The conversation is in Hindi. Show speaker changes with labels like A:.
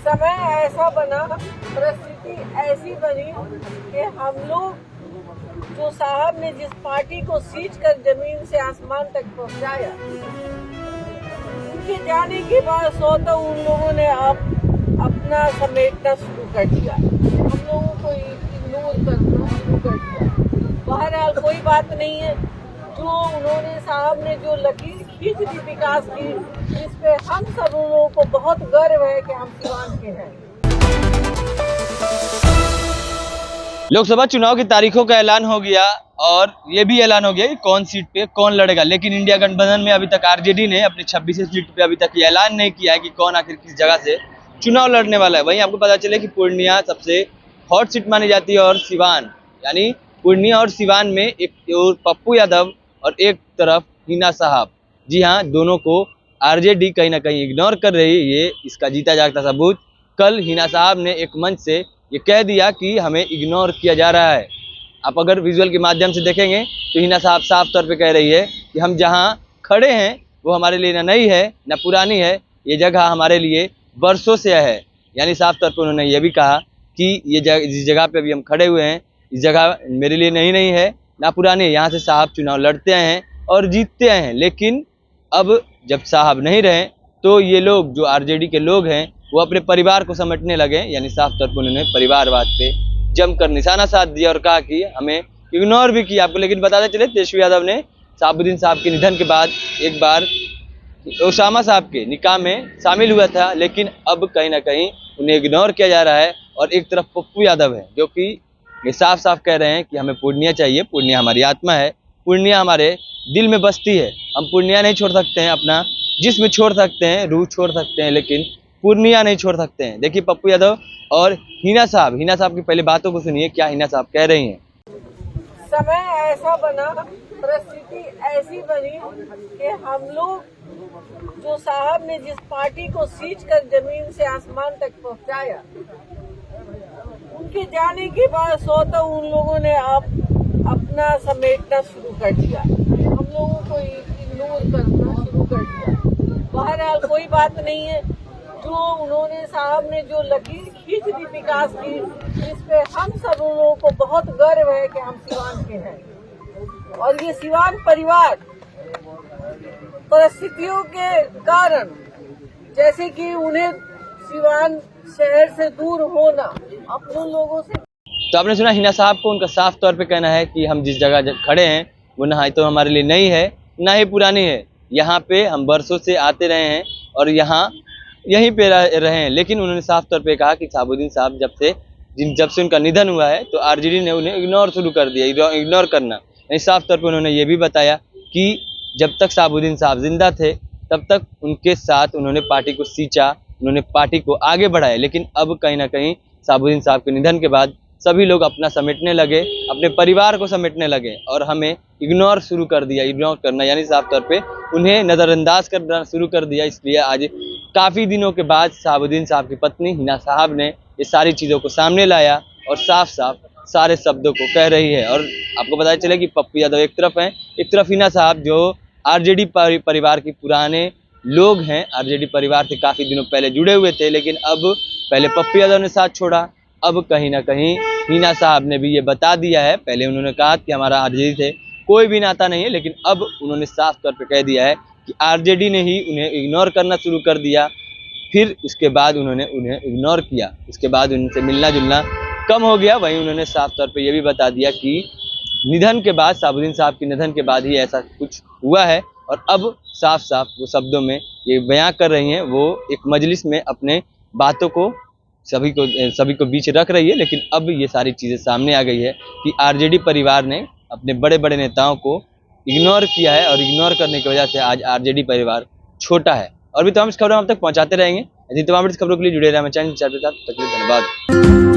A: समय ऐसा बना, परिस्थिति ऐसी बनी कि हम लोग जो साहब ने जिस पार्टी को सींच कर जमीन से आसमान तक पहुंचाया, उनके जाने के बाद स्वतः उन लोगों ने अपना समेटना शुरू कर दिया, हम लोगों को इग्नोर करना शुरू कर दिया। बहरहाल कोई बात नहीं है, जो उन्होंने साहब ने जो लकीर खींच दी विकास की, इस पे हम सब लोगों को बहुत गर्व है कि हम सिवान के हैं।
B: लोकसभा चुनाव की तारीखों का ऐलान हो गया और ये भी ऐलान हो गया कि कौन सीट पे कौन लड़ेगा, लेकिन इंडिया गठबंधन में अभी तक आरजेडी ने अपनी 26 सीट पे अभी तक ये ऐलान नहीं किया है कि कौन आखिर किस जगह से चुनाव लड़ने वाला है। वहीं आपको पता चले कि पूर्णिया सबसे हॉट सीट मानी जाती है और सिवान, यानी पूर्णिया और सिवान में एक और पप्पू यादव और एक तरफ हिना साहब, जी हाँ, दोनों को आरजेडी कहीं ना कहीं इग्नोर कर रही है। ये इसका जीता जागता सबूत कल हिना साहब ने एक मंच से ये कह दिया कि हमें इग्नोर किया जा रहा है। आप अगर विजुअल के माध्यम से देखेंगे तो हिना साहब साफ तौर पे कह रही है कि हम जहां खड़े हैं वो हमारे लिए न नई है न पुरानी है, ये जगह हमारे लिए वर्षों से है। यानी साफ तौर पे उन्होंने ये भी कहा कि ये जिस जगह पे अभी हम खड़े हुए हैं, इस जगह मेरे लिए नहीं है ना पुरानी है। यहाँ से साहब चुनाव लड़ते आए हैं और जीतते आए हैं, लेकिन अब जब साहब नहीं रहे तो ये लोग जो आरजेडी के लोग हैं वो अपने परिवार को समेटने लगे। यानी साफ तौर पर उन्होंने परिवारवाद पे जमकर निशाना साध दिया और कहा कि हमें इग्नोर भी किया आपको। लेकिन बताते चले तेजस्वी यादव ने शहाबुद्दीन साहब के निधन के बाद एक बार ओसामा साहब के निकाह में शामिल हुआ था, लेकिन अब कहीं ना कहीं उन्हें इग्नोर किया जा रहा है। और एक तरफ पप्पू यादव है जो कि ये साफ साफ कह रहे हैं कि हमें पूर्णिया चाहिए, पूर्णिया हमारी आत्मा है, पूर्णिया हमारे दिल में बसती है, हम पूर्णिया नहीं छोड़ सकते हैं, अपना जिस्म छोड़ सकते हैं, रूह छोड़ सकते हैं, लेकिन पूर्णिया नहीं छोड़ सकते हैं। देखिए पप्पू यादव और हिना साहब की पहले बातों को सुनिए, क्या हिना साहब कह रही हैं।
A: समय ऐसा बना, परिस्थिति ऐसी बनी कि हम लोग जो साहब ने जिस पार्टी को सींच कर जमीन से आसमान तक पहुंचाया, उनके जाने के बाद स्वतः उन लोगों ने अपना समेटना शुरू कर दिया, हम लोगों को इग्नोर करना शुरू कर दिया। बहरहाल कोई बात नहीं है, जो उन्होंने साहब ने जो लकीर खींच दी विकास की, इस पे हम सब लोगों को बहुत गर्व है कि हम सिवान के हैं। और ये सिवान परिवार परिस्थितियों के कारण, जैसे कि उन्हें सिवान शहर से दूर होना, अपने लोगों से।
B: तो आपने सुना हिना साहब को, उनका साफ तौर पे कहना है कि हम जिस जगह खड़े हैं वो ना तो हमारे लिए नई है ना ही पुरानी है, यहाँ पे हम बरसों से आते रहे हैं और यहीं पे रहे हैं। लेकिन उन्होंने साफ तौर पे कहा कि शहाबुद्दीन साहब जब से उनका निधन हुआ है तो आरजेडी ने उन्हें इग्नोर शुरू कर दिया, इग्नोर करना। यानी साफ तौर पे उन्होंने ये भी बताया कि जब तक शहाबुद्दीन साहब जिंदा थे तब तक उनके साथ उन्होंने पार्टी को सींचा, उन्होंने पार्टी को आगे बढ़ाया, लेकिन अब कहीं ना कहीं शहाबुद्दीन साहब के निधन के बाद सभी लोग अपना समेटने लगे, अपने परिवार को समेटने लगे और हमें इग्नोर शुरू कर दिया। इग्नोर करना यानी साफ तौर पे उन्हें नज़रअंदाज करना शुरू कर दिया। इसलिए आज काफ़ी दिनों के बाद शहाबुद्दीन साहब की पत्नी हिना साहब ने ये सारी चीज़ों को सामने लाया और साफ साफ सारे शब्दों को कह रही है। और आपको पता चले कि पप्पू यादव एक तरफ हैं, एक तरफ हिना साहब जो आरजेडी परिवार के पुराने लोग हैं, आरजेडी परिवार से काफ़ी दिनों पहले जुड़े हुए थे, लेकिन अब पहले पप्पू यादव ने साथ छोड़ा, अब कहीं ना कहीं हिना साहब ने भी ये बता दिया है। पहले उन्होंने कहा कि हमारा आरजेडी से कोई भी नाता नहीं है, लेकिन अब उन्होंने साफ तौर पे कह दिया है कि आरजेडी ने ही उन्हें इग्नोर करना शुरू कर दिया। फिर उसके बाद उन्होंने उन्हें इग्नोर किया, उसके बाद उनसे मिलना जुलना कम हो गया। वहीं उन्होंने साफ तौर पे ये भी बता दिया कि निधन के बाद, शहाबुद्दीन साहब के निधन के बाद ही ऐसा कुछ हुआ है और अब साफ साफ वो शब्दों में ये बयां कर रही हैं। वो एक मजलिस में अपने बातों को सभी को बीच रख रही है, लेकिन अब ये सारी चीज़ें सामने आ गई है कि आरजेडी परिवार ने अपने बड़े बड़े नेताओं को इग्नोर किया है और इग्नोर करने की वजह से आज आरजेडी परिवार छोटा है। और भी तमाम इस खबरों हम तक पहुंचाते रहेंगे। यदि तमाम इस खबरों के लिए जुड़े रहे हमारे चैनल के साथ, धन्यवाद।